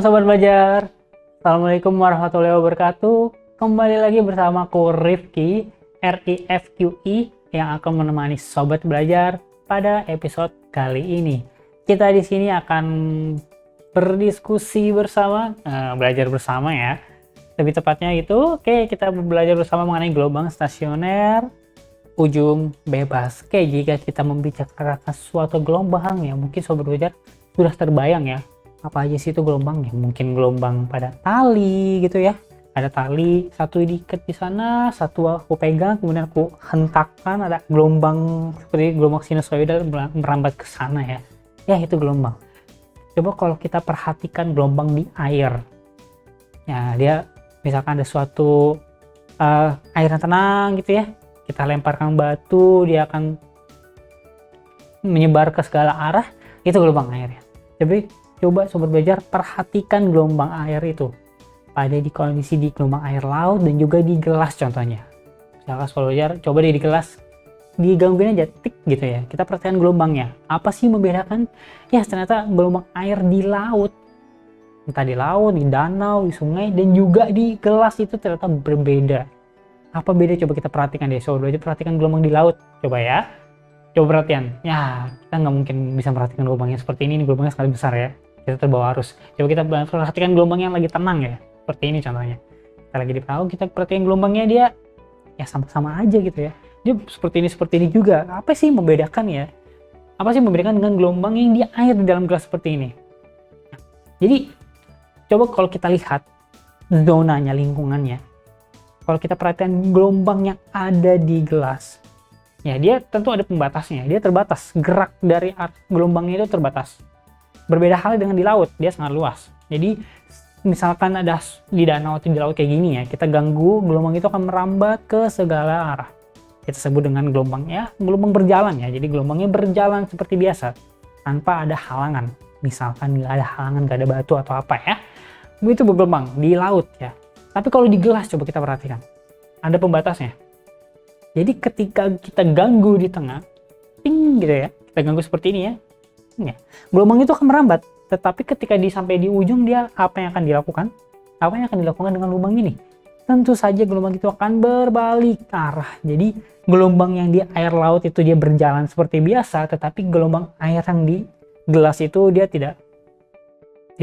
Sobat belajar, Assalamualaikum warahmatullahi wabarakatuh. Kembali lagi bersama aku Rifki, RIFQI, yang akan menemani sobat belajar pada episode kali ini. Kita di sini akan berdiskusi bersama, belajar bersama ya. Lebih tepatnya itu, kita belajar bersama mengenai gelombang stasioner ujung bebas. Jika kita membicarakan suatu gelombang ya, mungkin sobat belajar sudah terbayang ya. Apa aja sih itu gelombangnya? Mungkin gelombang pada tali gitu ya. Ada tali, satu diikat di sana, satu aku pegang, kemudian aku hentakkan, ada gelombang seperti gelombang sinusoidal merambat ke sana ya. Ya itu gelombang. Coba kalau kita perhatikan gelombang di air. Ya dia misalkan ada suatu air yang tenang gitu ya. Kita lemparkan batu, dia akan menyebar ke segala arah. Itu gelombang air ya. Coba sobat belajar perhatikan gelombang air itu pada di kondisi di gelombang air laut dan juga di gelas contohnya. Misalkan sobat belajar coba di gelas digangguin aja tik gitu ya, kita perhatikan gelombangnya apa sih membedakan. Ya ternyata gelombang air di laut, entah di laut, di danau, di sungai, dan juga di gelas itu ternyata berbeda. Apa beda? Coba kita perhatikan deh sobat belajar, perhatikan gelombang di laut coba ya. Coba perhatian ya, kita nggak mungkin bisa perhatikan gelombangnya seperti ini gelombangnya sekali besar ya, kita terbawa arus. Coba kita perhatikan gelombangnya yang lagi tenang ya, seperti ini contohnya. Kita lagi di perahu, kita perhatikan gelombangnya, dia ya sama-sama aja gitu ya, dia seperti ini juga. Apa sih membedakan ya? Apa sih membedakan dengan gelombang yang di air di dalam gelas seperti ini? Jadi coba kalau kita lihat zonanya, lingkungannya, kalau kita perhatikan gelombang yang ada di gelas ya, dia tentu ada pembatasnya, dia terbatas, gerak dari gelombangnya itu terbatas. Berbeda hal dengan di laut, dia sangat luas. Jadi misalkan ada di danau atau di laut kayak gini ya, kita ganggu, gelombang itu akan merambat ke segala arah. Kita sebut dengan gelombang ya, gelombang berjalan ya. Jadi gelombangnya berjalan seperti biasa tanpa ada halangan. Misalkan nggak ada halangan, nggak ada batu atau apa ya, itu bergelombang di laut ya. Tapi kalau di gelas coba kita perhatikan, ada pembatasnya. Jadi ketika kita ganggu di tengah, ting gitu ya, kita ganggu seperti ini ya, gelombang itu akan merambat. Tetapi ketika sampai di ujung, dia apa yang akan dilakukan? Apa yang akan dilakukan dengan lubang ini? Tentu saja gelombang itu akan berbalik arah. Jadi gelombang yang di air laut itu dia berjalan seperti biasa, tetapi gelombang air yang di gelas itu dia tidak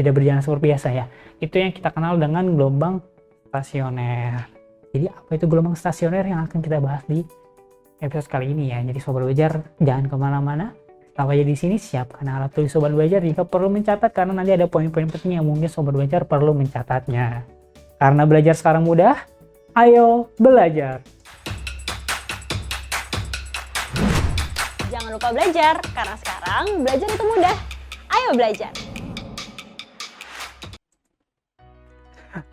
berjalan seperti biasa ya. Itu yang kita kenal dengan gelombang stasioner. Jadi apa itu gelombang stasioner yang akan kita bahas di episode kali ini ya. Jadi sobat belajar jangan kemana-mana. Tetap aja di sini, siapkan alat tulis sobat belajar jika perlu mencatat, karena nanti ada poin-poin penting yang mungkin sobat belajar perlu mencatatnya. Karena belajar sekarang mudah, ayo belajar. Jangan lupa belajar, karena sekarang belajar itu mudah. Ayo belajar.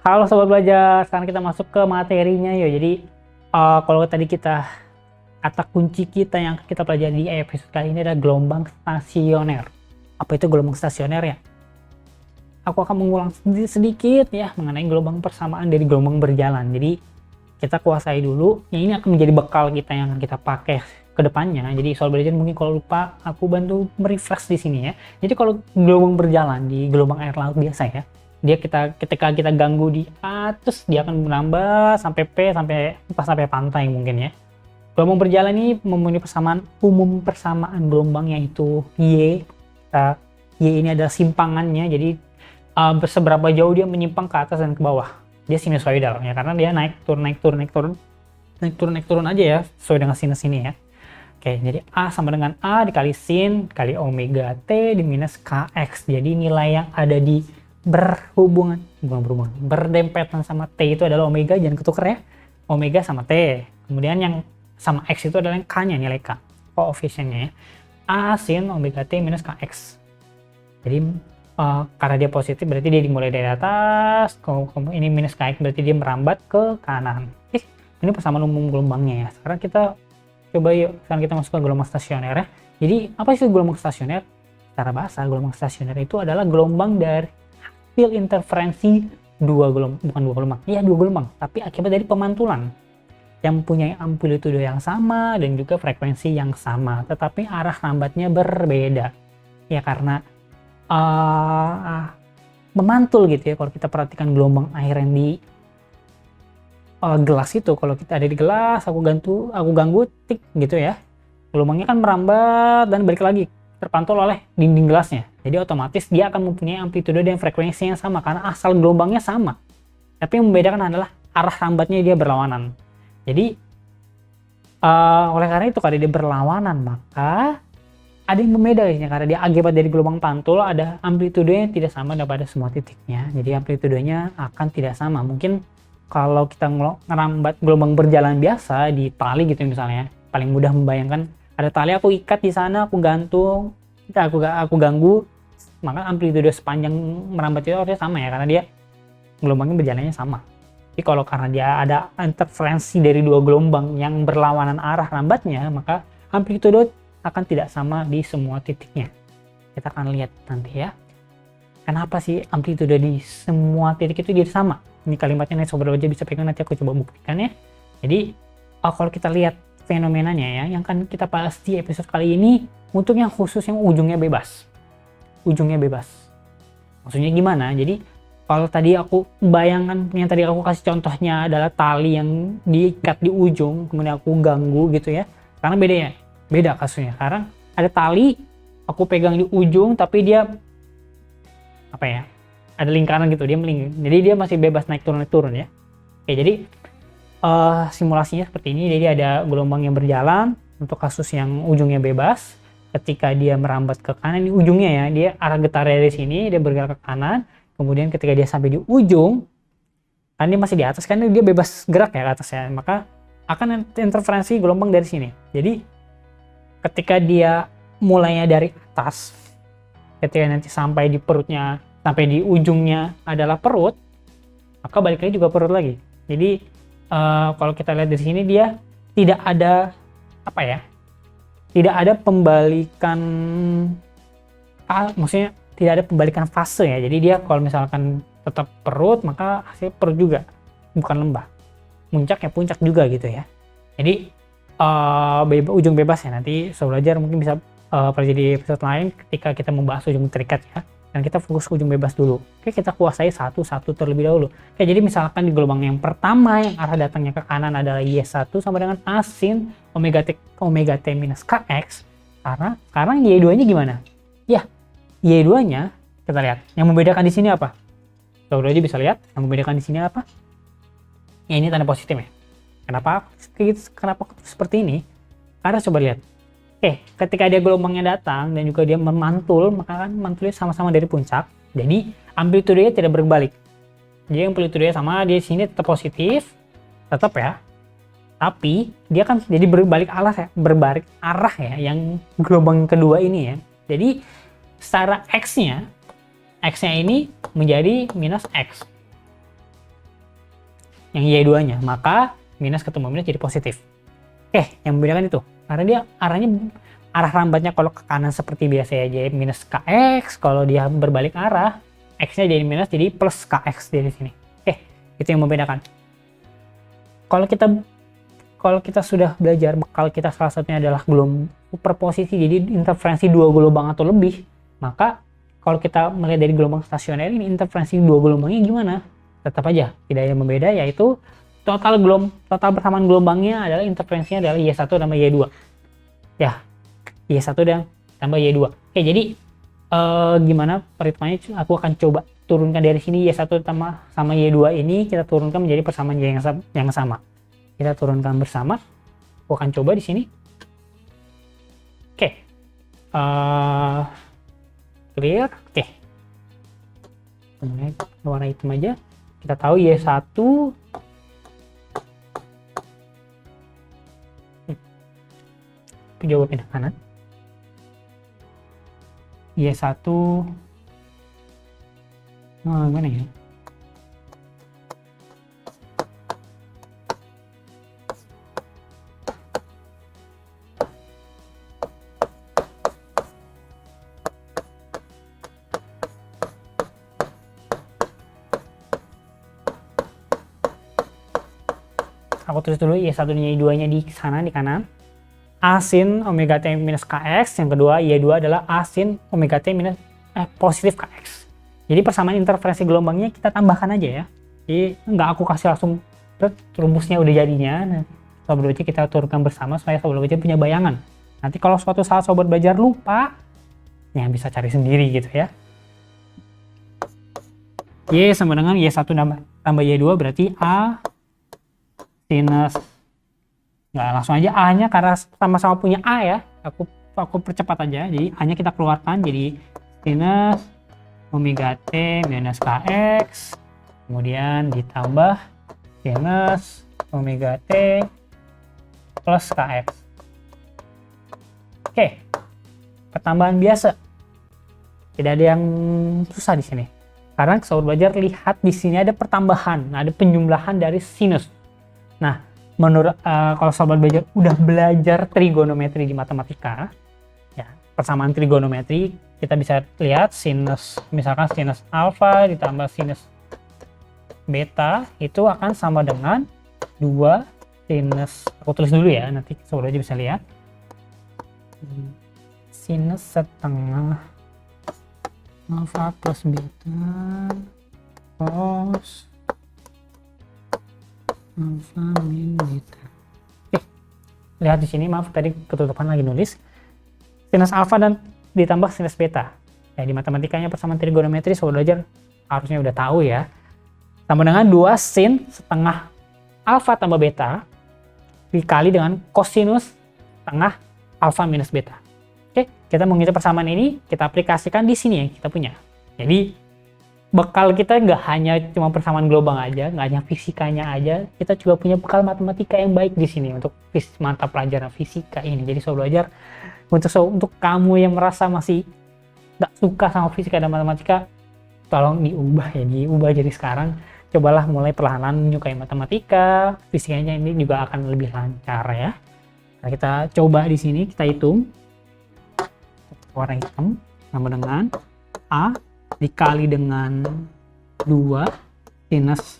Halo sobat belajar, sekarang kita masuk ke materinya ya. Jadi kalau tadi kata kunci kita yang kita pelajari di episode kali ini adalah gelombang stasioner. Apa itu gelombang stasioner ya? Aku akan mengulang sedikit ya mengenai gelombang persamaan dari gelombang berjalan. Jadi kita kuasai dulu, yang ini akan menjadi bekal kita yang akan kita pakai ke depannya. Jadi sobat belajar mungkin kalau lupa, aku bantu merefresh di sini ya. Jadi kalau gelombang berjalan di gelombang air laut biasa ya, dia ketika kita ganggu di atas, dia akan menambah sampai sampai pantai mungkin ya. Gelombang berjalan ini mempunyai persamaan gelombang, yaitu Y. Y ini adalah simpangannya, jadi seberapa jauh dia menyimpang ke atas dan ke bawah. Dia sinusoidal ya, karena dia naik turun aja ya, sesuai dengan sinus ini ya. Oke, jadi A sama dengan A dikali sin kali omega T di minus Kx. Jadi nilai yang ada di berdempetan sama T itu adalah omega, jangan ketuker ya. Omega sama T. Kemudian yang sama X itu adalah yang K-nya, nilai K, koefisiennya ya. A sin omega T minus Kx. Jadi karena dia positif berarti dia dimulai dari atas, ini minus Kx berarti dia merambat ke kanan. Ini persamaan umum gelombangnya ya. Sekarang kita masuk ke gelombang stasioner ya. Jadi apa sih gelombang stasioner? Secara bahasa, gelombang stasioner itu adalah gelombang dari hasil interferensi dua gelombang, tapi akibat dari pemantulan yang mempunyai amplitudo yang sama dan juga frekuensi yang sama, tetapi arah rambatnya berbeda. Ya karena memantul gitu ya. Kalau kita perhatikan gelombang air yang di gelas itu, kalau kita ada di gelas, aku ganggu tik gitu ya, gelombangnya kan merambat dan balik lagi terpantul oleh dinding gelasnya. Jadi otomatis dia akan mempunyai amplitude dan frekuensi yang sama karena asal gelombangnya sama. Tapi yang membedakan adalah arah rambatnya dia berlawanan. Jadi oleh karena itu karena dia berlawanan, maka ada yang membeda di sini karena dia akibat dari gelombang pantul ada amplitudenya tidak sama pada semua titiknya. Jadi amplitudenya akan tidak sama. Mungkin kalau kita ngerambat gelombang berjalan biasa di tali gitu misalnya, paling mudah membayangkan ada tali aku ikat di sana, aku gantung, aku ganggu, maka amplitude sepanjang merambat itu harusnya sama ya karena dia gelombangnya berjalannya sama. Tapi kalau karena dia ada interferensi dari dua gelombang yang berlawanan arah rambatnya, maka amplitude akan tidak sama di semua titiknya. Kita akan lihat nanti ya. Kenapa sih amplitude di semua titik itu jadi sama? Ini kalimatnya nih Sobat Belajar bisa pegang, nanti aku coba buktikan ya. Jadi kalau kita lihat fenomenanya ya, yang kan kita bahas di episode kali ini untuk yang khusus yang ujungnya bebas. Ujungnya bebas. Maksudnya gimana? Jadi kalau tadi aku bayangkan yang tadi aku kasih contohnya adalah tali yang diikat di ujung, kemudian aku ganggu gitu ya. Karena beda kasusnya. Sekarang ada tali, aku pegang di ujung, tapi dia apa ya? Ada lingkaran gitu, dia melingkar. Jadi dia masih bebas naik turun ya. Oke, jadi simulasinya seperti ini. Jadi ada gelombang yang berjalan untuk kasus yang ujungnya bebas. Ketika dia merambat ke kanan di ujungnya ya, dia arah getarnya dari sini, dia bergerak ke kanan. Kemudian ketika dia sampai di ujung, kan dia masih di atas, kan dia bebas gerak ya ke atas ya, maka akan interferensi gelombang dari sini. Jadi ketika dia mulainya dari atas, ketika nanti sampai di perutnya, sampai di ujungnya adalah perut, maka balik lagi juga perut lagi. Jadi kalau kita lihat dari sini dia tidak ada apa ya, tidak ada pembalikan, maksudnya tidak ada pembalikan fase ya. Jadi dia kalau misalkan tetap perut, maka hasil perut juga, bukan lembah. Puncak ya puncak juga gitu ya. Jadi ujung bebas ya, nanti Sobat Belajar mungkin bisa pelajari di episode lain ketika kita membahas ujung terikat ya. Dan kita fokus ke ujung bebas dulu. Oke, kita kuasai satu-satu terlebih dahulu. Oke, jadi misalkan di gelombang yang pertama yang arah datangnya ke kanan adalah Y1 sama dengan asin omega T minus Kx. Karena sekarang Y2-nya gimana? Ya, Y2-nya kita lihat. Yang membedakan di sini apa? Sobat Belajar bisa lihat yang membedakan di sini apa? Ya, ini tanda positif ya. Kenapa seperti ini? Karena coba lihat. Ketika dia gelombangnya datang dan juga dia memantul, maka kan mantulnya sama-sama dari puncak. Jadi amplitudenya tidak berbalik. Jadi amplitudenya sama, di sini tetap positif, tetap ya. Tapi dia kan jadi berbalik arah ya, yang gelombang kedua ini ya. Jadi secara X-nya ini menjadi minus X. Yang Y2-nya, maka minus ketemu minus jadi positif. Yang membedakan itu karena dia arah rambatnya kalau ke kanan seperti biasa ya jadi minus Kx, kalau dia berbalik arah X-nya jadi minus, jadi plus Kx dari sini. Itu yang membedakan. Kalau kita sudah belajar, bekal kita salah satunya adalah superposisi, jadi interferensi dua gelombang atau lebih, maka kalau kita melihat dari gelombang stasioner ini, interferensi dua gelombangnya gimana? Tetap aja tidak ada yang membeda, yaitu total bersamaan gelombangnya adalah interferensinya adalah Y1 tambah Y2. Ya, Y1 dan tambah Y2. Jadi gimana perhitungannya? Aku akan coba turunkan dari sini Y1 sama Y2 ini, kita turunkan menjadi persamaan Y yang sama. Kita turunkan bersama. Aku akan coba di sini. Clear. Kemudian warna hitam aja. Kita tahu Y1 coba pindah kanan. Y1 gimana ya? Aku tulis dulu Y1 dan Y2-nya di sana di kanan. Asin omega T minus Kx, yang kedua Y2 adalah asin omega T minus positif Kx. Jadi persamaan interferensi gelombangnya kita tambahkan aja ya. Jadi nggak aku kasih langsung rumusnya udah jadinya. Nah, sobat belajar kita turunkan bersama supaya sobat belajar punya bayangan. Nanti kalau suatu saat sobat belajar lupa, ya bisa cari sendiri gitu ya. Y sama dengan Y1 tambah Y2 berarti A sinus, nggak langsung aja A-nya karena sama-sama punya A ya. Aku percepat aja. Jadi A-nya kita keluarkan jadi sinus omega T minus Kx, kemudian ditambah sinus omega T plus Kx. Oke, pertambahan biasa. Tidak ada yang susah di sini. Karena sobat belajar lihat di sini ada pertambahan, ada penjumlahan dari sinus. Nah, menurut kalau sobat belajar udah belajar trigonometri di matematika, ya persamaan trigonometri kita bisa lihat sinus, misalkan sinus alfa ditambah sinus beta itu akan sama dengan 2 sinus, aku tulis dulu ya, nanti sobat belajar bisa lihat. Sinus setengah alfa plus beta cos alfa min beta. Oke, lihat di sini, maaf tadi ketutupan lagi nulis sinus alfa dan ditambah sinus beta. Ya, di matematikanya persamaan trigonometri sobat belajar harusnya udah tahu ya. Sama dengan 2 sin setengah alfa tambah beta dikali dengan kosinus setengah alfa minus beta. Oke, kita menghitung persamaan ini, kita aplikasikan di sini yang kita punya. Jadi bekal kita nggak hanya cuma persamaan gelombang aja, nggak hanya fisikanya aja, kita juga punya bekal matematika yang baik di sini untuk mata pelajaran fisika ini. Jadi sobat belajar, untuk kamu yang merasa masih nggak suka sama fisika dan matematika, tolong diubah jadi sekarang. Cobalah mulai perlahan menyukai matematika, fisikanya ini juga akan lebih lancar ya. Nah, kita coba di sini, kita hitung warna hitam sama dengan A dikali dengan 2 sinus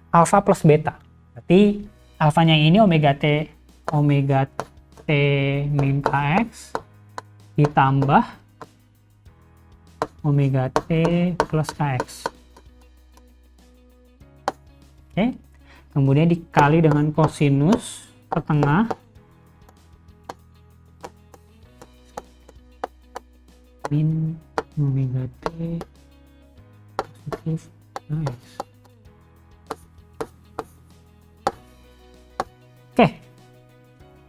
alfa plus beta. Berarti alfanya ini omega T min Kx ditambah omega T plus Kx. Oke. Kemudian dikali dengan kosinus setengah min omega T positif Kx. Oke,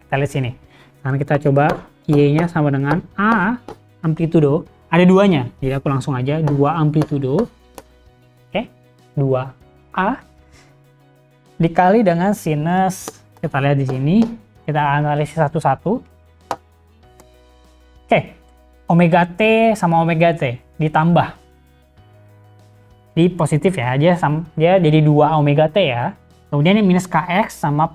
kita lihat sini. Sekarang kita coba Y-nya sama dengan A amplitudo. Ada duanya, jadi aku langsung aja 2 amplitudo. Oke, 2A dikali dengan sinus. Kita lihat di sini, kita analisis satu-satu. Oke, omega T sama omega T ditambah. Di positif ya, dia jadi 2 omega T ya. Kemudian ini minus Kx sama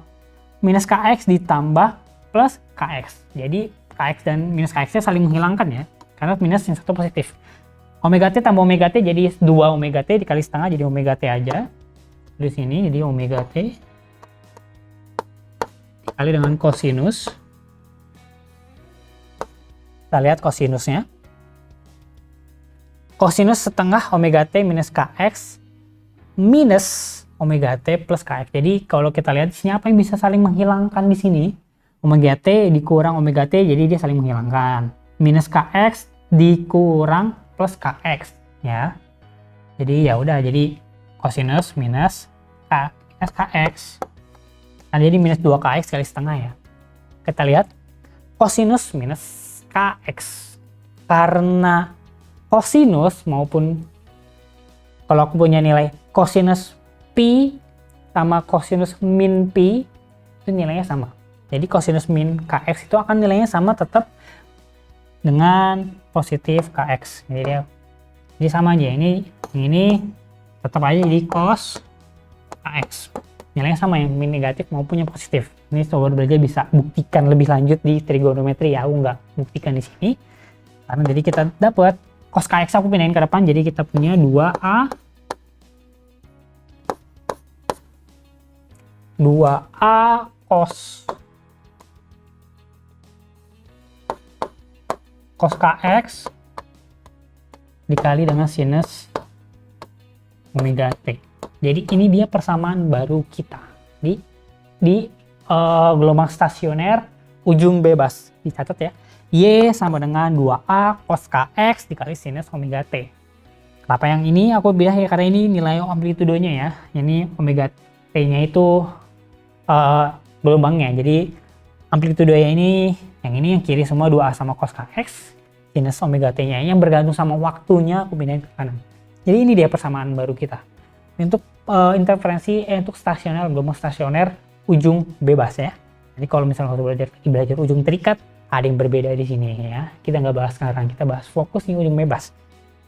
minus Kx ditambah plus Kx. Jadi Kx dan minus Kx-nya saling menghilangkan ya. Karena minus yang satu positif. Omega T tambah omega T jadi 2 omega T dikali setengah jadi omega T aja. Di sini jadi omega T dikali dengan kosinus. Kita lihat kosinusnya. Kosinus setengah omega T minus Kx minus omega T plus Kx. Jadi kalau kita lihat di sini apa yang bisa saling menghilangkan di sini? Omega T dikurang omega T jadi dia saling menghilangkan. Minus Kx dikurang plus Kx ya. Jadi ya udah, jadi kosinus minus Kx. Nah, jadi minus 2 Kx kali setengah ya. Kita lihat kosinus minus Kx. Karena kosinus maupun kalau aku punya nilai kosinus pi sama kosinus min pi itu nilainya sama. Jadi kosinus min Kx itu akan nilainya sama tetap dengan positif Kx. Jadi sama aja, ini tetap aja jadi cos Kx. Nilainya sama, yang min negatif maupun yang positif. Ini sobat belajar bisa buktikan lebih lanjut di trigonometri ya, aku nggak buktikan di sini. Karena jadi kita dapat cos Kx aku pindahin ke depan, jadi kita punya 2A cos Kx dikali dengan sinus omega T. Jadi ini dia persamaan baru kita di gelombang stasioner ujung bebas. Dicatat ya. Y sama dengan 2A cos kx dikali sinus omega T. Kenapa yang ini aku bilang ya, karena ini nilai amplitudenya ya. Ini omega T-nya itu gelombangnya. Jadi amplitudenya ini, yang kiri semua 2A sama cos kx. Sinus omega T-nya yang bergantung sama waktunya aku pindahin ke kanan. Jadi ini dia persamaan baru kita. Untuk interferensi untuk stasioner, gelombang stasioner ujung bebas ya. Jadi kalau misalnya kita belajar ujung terikat, ada yang berbeda di sini ya. Kita nggak bahas sekarang, kita bahas fokus di ujung bebas.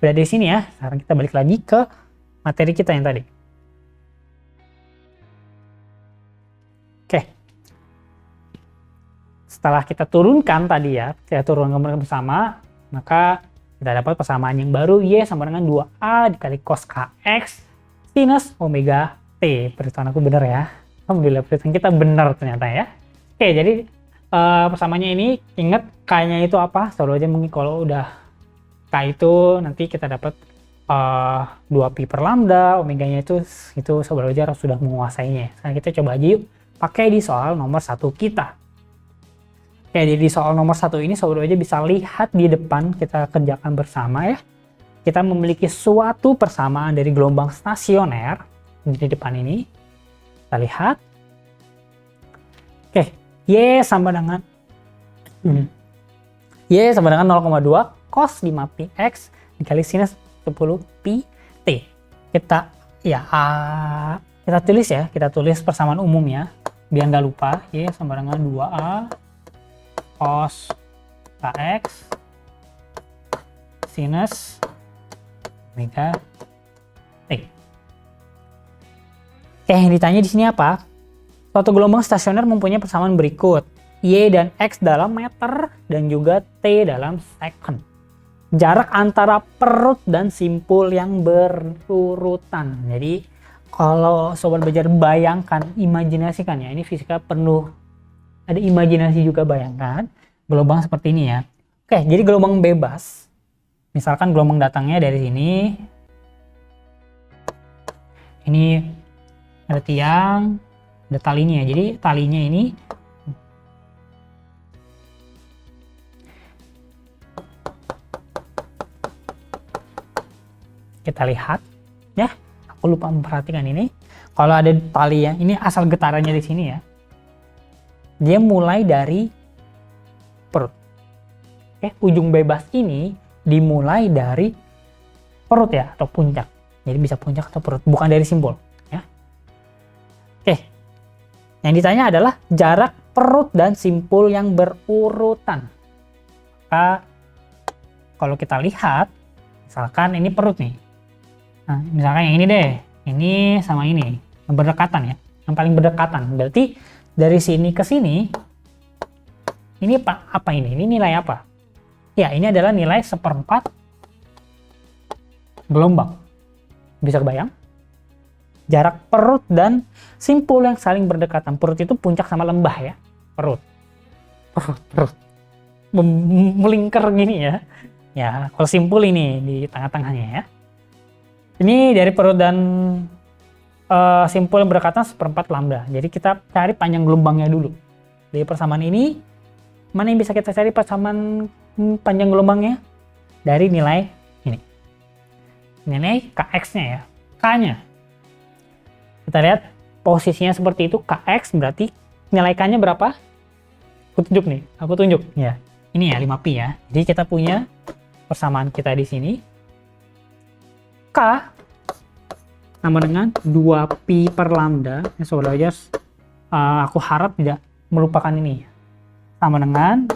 Beda di sini ya. Sekarang kita balik lagi ke materi kita yang tadi. Oke. Setelah kita turunkan tadi ya, kita turunkan bersama, maka kita dapat persamaan yang baru, Y sama dengan 2A dikali cos kx sinus omega T. Perhitungan aku benar ya. Alhamdulillah perhitungan kita benar ternyata ya. Oke, jadi persamaannya ini, ingat K-nya itu apa? Selalu aja mungkin kalau udah K itu nanti kita dapat 2pi per lambda, omeganya itu Sobat Belajar sudah menguasainya. Sekarang kita coba aja yuk pakai di soal nomor 1 kita. Oke, jadi di soal nomor 1 ini Sobat Belajar bisa lihat di depan, kita kerjakan bersama ya. Kita memiliki suatu persamaan dari gelombang stasioner di depan ini. Kita lihat. Oke, Y sama dengan 0,2 cos 5pi x dikali sinus 10pi t. Kita tulis ya, kita tulis persamaan umumnya biar nggak lupa. Y sama dengan 2A cos kx sinus omega T. Oke, yang ditanya di sini apa? Suatu gelombang stasioner mempunyai persamaan berikut. Y dan X dalam meter dan juga T dalam second. Jarak antara perut dan simpul yang berurutan. Jadi kalau Sobat Belajar bayangkan, imajinasikan ya, ini fisika penuh ada imajinasi juga, bayangkan gelombang seperti ini ya. Oke, jadi gelombang bebas. Misalkan gelombang datangnya dari sini. Ini ada tiang, ada talinya. Jadi talinya ini kita lihat ya. Aku lupa memperhatikan ini. Kalau ada tali ya, ini asal getarannya di sini ya. Dia mulai dari perut. Oke, ujung bebas ini dimulai dari perut ya, atau puncak. Jadi bisa puncak atau perut, bukan dari simpul ya. Oke, yang ditanya adalah jarak perut dan simpul yang berurutan. Maka kalau kita lihat, misalkan ini perut nih. Nah, misalkan yang ini deh, ini sama ini yang berdekatan ya, yang paling berdekatan. Berarti dari sini ke sini, ini apa ini? Ini nilai apa? Ya, ini adalah nilai 1/4 gelombang. Bisa kebayang? Jarak perut dan simpul yang saling berdekatan. Perut itu puncak sama lembah ya. Perut. Melingkar gini ya. Ya, kalau simpul ini di tengah-tengahnya ya. Ini dari perut dan simpul yang berdekatan 1/4 lambda. Jadi kita cari panjang gelombangnya dulu. Dari persamaan ini, mana yang bisa kita cari persamaan panjang gelombangnya? Dari nilai ini. Nilai Kx-nya ya. K-nya. Kita lihat posisinya seperti itu. Kx berarti nilai K-nya berapa? Aku tunjuk nih. Aku tunjuk. Ya. Ini ya 5pi ya. Jadi kita punya persamaan kita di sini. K sama dengan 2pi per lambda. Ya, Sobat Belajar, aku harap tidak melupakan ini. Sama dengan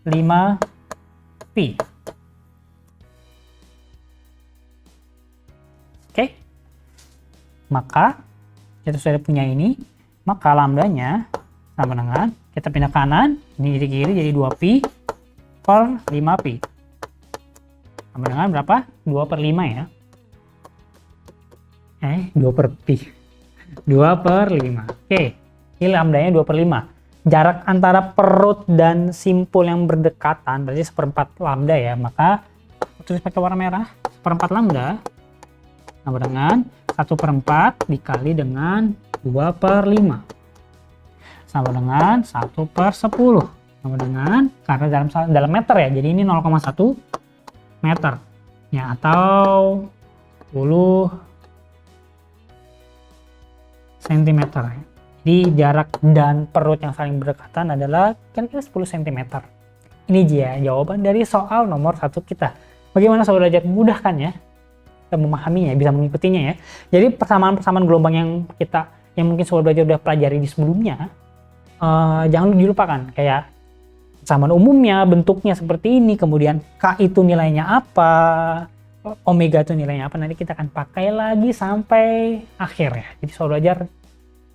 5pi. Oke. Maka kita sudah punya ini. Maka lambdanya sama dengan, kita pindah kanan, ini jadi kiri, jadi 2pi per 5pi. Sama dengan berapa? 2/5 ya. 2/pi. 2/5. Oke. Ini lambdanya 2/5. Jarak antara perut dan simpul yang berdekatan berarti 1/4 lambda ya. Maka tulis pakai warna merah. 1/4 lambda sama dengan 1/4 dikali dengan 2/5 sama dengan 1/10 sama dengan, karena dalam meter ya, jadi ini 0,1 meter ya, atau 10 cm. Jadi jarak dan perut yang saling berdekatan adalah kira-kira 10 cm. Ini dia jawaban dari soal nomor 1 kita. Bagaimana sobat belajar? Mudah kan ya kita memahaminya, bisa mengikutinya ya. Jadi persamaan-persamaan gelombang yang mungkin sobat belajar udah pelajari di sebelumnya, jangan dilupakan. Kayak persamaan umumnya, bentuknya seperti ini, kemudian K itu nilainya apa, omega itu nilainya apa, nanti kita akan pakai lagi sampai akhir ya. Jadi sobat belajar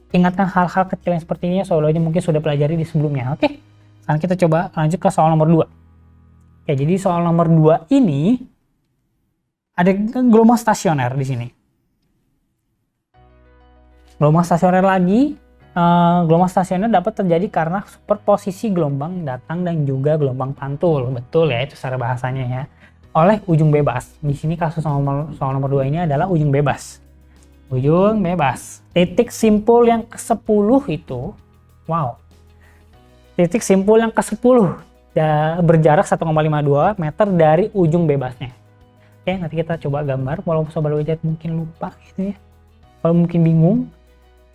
ingatkan hal-hal kecil yang seperti ini, sobat belajar mungkin sudah pelajari di sebelumnya. Oke, sekarang kita coba lanjut ke soal nomor 2. Oke, jadi soal nomor 2 ini ada gelombang stasioner di sini. Gelombang stasioner lagi. Gelombang stasioner dapat terjadi karena superposisi gelombang datang dan juga gelombang pantul. Betul ya, itu secara bahasanya ya. Oleh ujung bebas. Di sini kasus soal nomor 2 ini adalah ujung bebas. Ujung bebas. Titik simpul yang ke-10 itu, wow. Titik simpul yang ke-10 berjarak 1,52 meter dari ujung bebasnya. Oke, nanti kita coba gambar. Walaupun sobat belajar mungkin lupa gitu ya. Kalau mungkin bingung,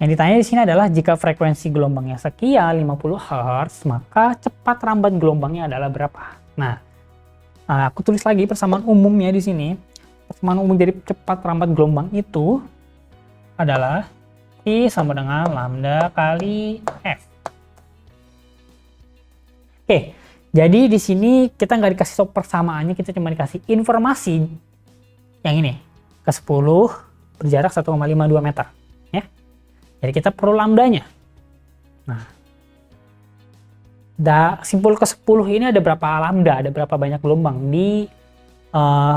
yang ditanya di sini adalah jika frekuensi gelombangnya sekian 50 Hz, maka cepat rambat gelombangnya adalah berapa? Nah, aku tulis lagi persamaan umumnya di sini. Persamaan umum dari cepat rambat gelombang itu adalah I sama dengan lambda kali F. Oke, jadi di sini kita nggak dikasih persamaannya, kita cuma dikasih informasi yang ini, ke-10 berjarak 1,52 meter. Ya. Jadi kita perlu lambdanya. Nah, simpul ke-10 ini ada berapa lambda, ada berapa banyak gelombang di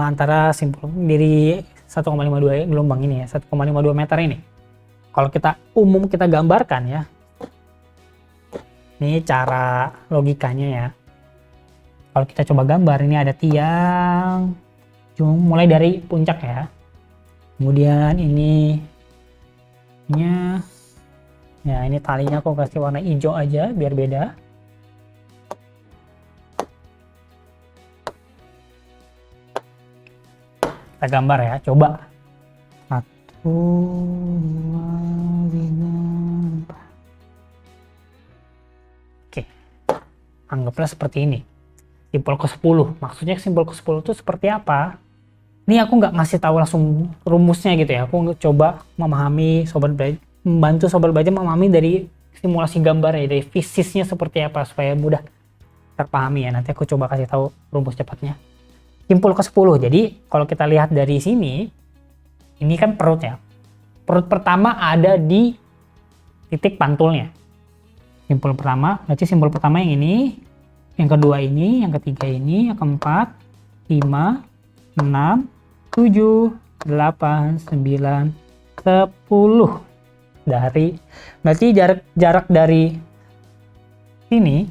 antara simpul dari 1,52 gelombang ini ya, 1,52 meter ini. Kalau kita gambarkan ya. Ini cara logikanya ya. Kalau kita coba gambar, ini ada tiang, cuma mulai dari puncak ya. Kemudian ya ini talinya aku kasih warna hijau aja biar beda. Kita gambar ya, coba. 1, 2, 3, 4. Oke, anggaplah seperti ini. Simpul ke-10, maksudnya simpul ke-10 itu seperti apa? Ini aku nggak ngasih tahu langsung rumusnya gitu ya. Aku coba memahami membantu sobat belajar memahami dari simulasi gambar ya, dari fisiknya seperti apa supaya mudah terpahami ya. Nanti aku coba kasih tahu rumus cepatnya. Simpul ke-10. Jadi kalau kita lihat dari sini, ini kan perut ya. Perut pertama ada di titik pantulnya. Simpul pertama, berarti simpul pertama yang ini, yang kedua ini, yang ketiga ini, yang keempat, 5, 6, 7, 8, 9, 10. Berarti jarak dari sini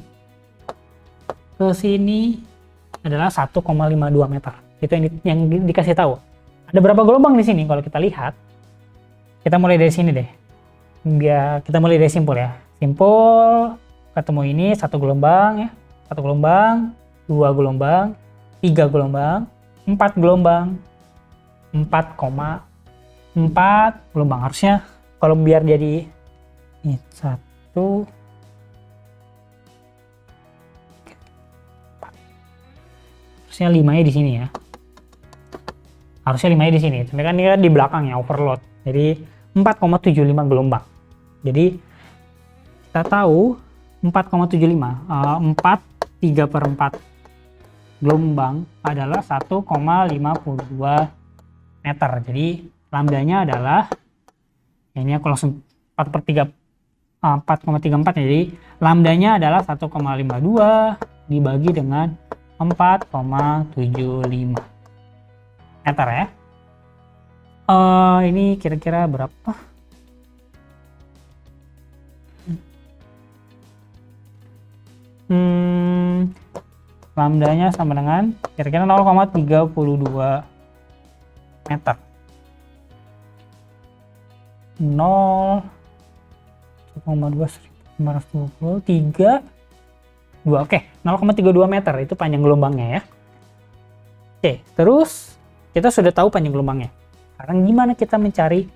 ke sini adalah 1,52 meter. Itu yang dikasih tahu. Ada berapa gelombang di sini kalau kita lihat? Kita mulai dari sini deh. Kita mulai dari simpul ya. Simpul ketemu ini 1 gelombang ya. 1 gelombang, 2 gelombang, 3 gelombang, 4 gelombang, 4,4 gelombang. Harusnya kalau biar jadi ini 1, harusnya 5-nya di sini ya. Harusnya 5-nya di sini. Tapi kan ini kan di belakang ya, overload. Jadi 4,75 gelombang. Jadi kita tahu 4,75, 3/4 gelombang adalah 1,52 meter. Jadi lambdanya adalah, ini aku langsung 4,34 ya. Jadi lambdanya adalah 1,52 dibagi dengan 4,75 meter ya. Ini kira-kira berapa? Lambdanya sama dengan kira-kira 0,32 meter. 0, 1,2, 1520, 3, 2. Oke, 0,32 meter itu panjang gelombangnya ya. Oke, terus kita sudah tahu panjang gelombangnya. Sekarang gimana kita mencari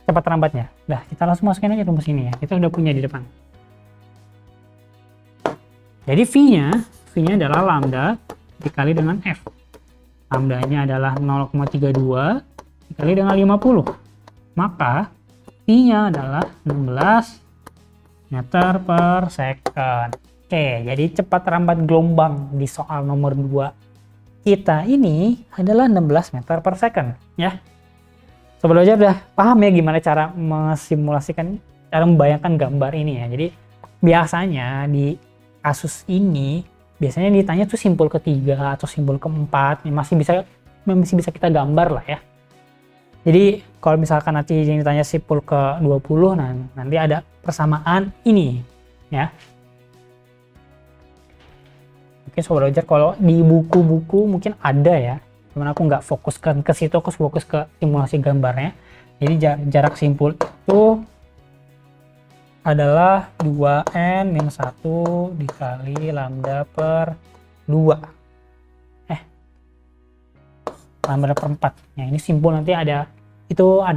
cepat rambatnya? Nah, kita langsung masukin aja rumus ini ya. Kita udah punya di depan. Jadi V-nya adalah lambda dikali dengan F. Lambdanya adalah 0,32 dikali dengan 50. Maka V-nya adalah 16 meter per second. Oke, jadi cepat rambat gelombang di soal nomor 2 kita ini adalah 16 meter per second ya. Sobat Belajar udah paham ya gimana cara mensimulasikan, cara membayangkan gambar ini ya. Jadi biasanya di kasus ini biasanya ditanya tuh simpul ketiga atau simpul keempat, masih bisa kita gambar lah ya. Jadi kalau misalkan nanti yang ditanya simpul ke-20, nah nanti ada persamaan ini ya. Mungkin Sobat Belajar kalau di buku-buku mungkin ada ya. Cuman aku nggak fokuskan ke situ, aku fokus ke simulasi gambarnya. Jadi jarak simpul itu adalah 2n minus 1 dikali lambda per 2. Lambda per 4. Nah, ini simpul nanti ada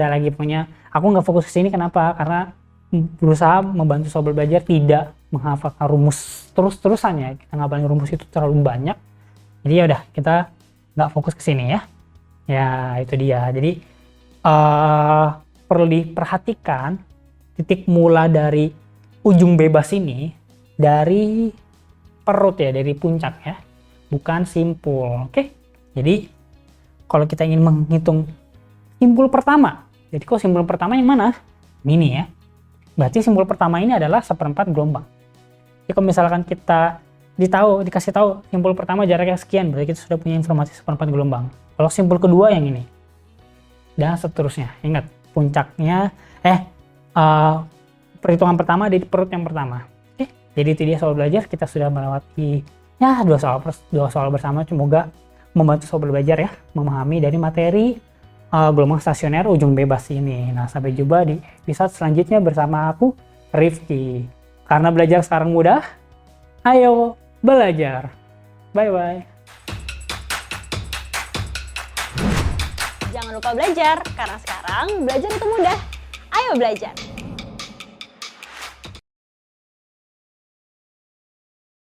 lagi punya. Aku nggak fokus ke sini kenapa? Karena berusaha membantu Sobat Belajar tidak menghafalkan rumus terus-terusan ya. Kita ngapalin rumus itu terlalu banyak. Jadi ya udah, kita nggak fokus ke sini ya. Ya, itu dia. Jadi perlu diperhatikan titik mula dari ujung bebas ini dari perut ya, dari puncak ya. Bukan simpul. Oke. Jadi kalau kita ingin menghitung simpul pertama, jadi kok simpul pertama yang mana? Ini ya. Berarti simpul pertama ini adalah 1/4 gelombang. Jadi kalau misalkan kita dikasih tahu simpul pertama jaraknya sekian, berarti kita sudah punya informasi 1/4 gelombang. Kalau simpul kedua yang ini, dan seterusnya. Ingat, puncaknya, perhitungan pertama di perut yang pertama. Oke, jadi itu dia Sobat Belajar, kita sudah melewati ya dua soal bersama. Semoga membantu Sobat Belajar ya memahami dari materi gelombang stasioner ujung bebas ini. Nah, sampai jumpa di episode selanjutnya bersama aku, Rifki. Karena belajar sekarang mudah, ayo belajar. Bye-bye. Jangan lupa belajar, karena sekarang belajar itu mudah. Ayo belajar!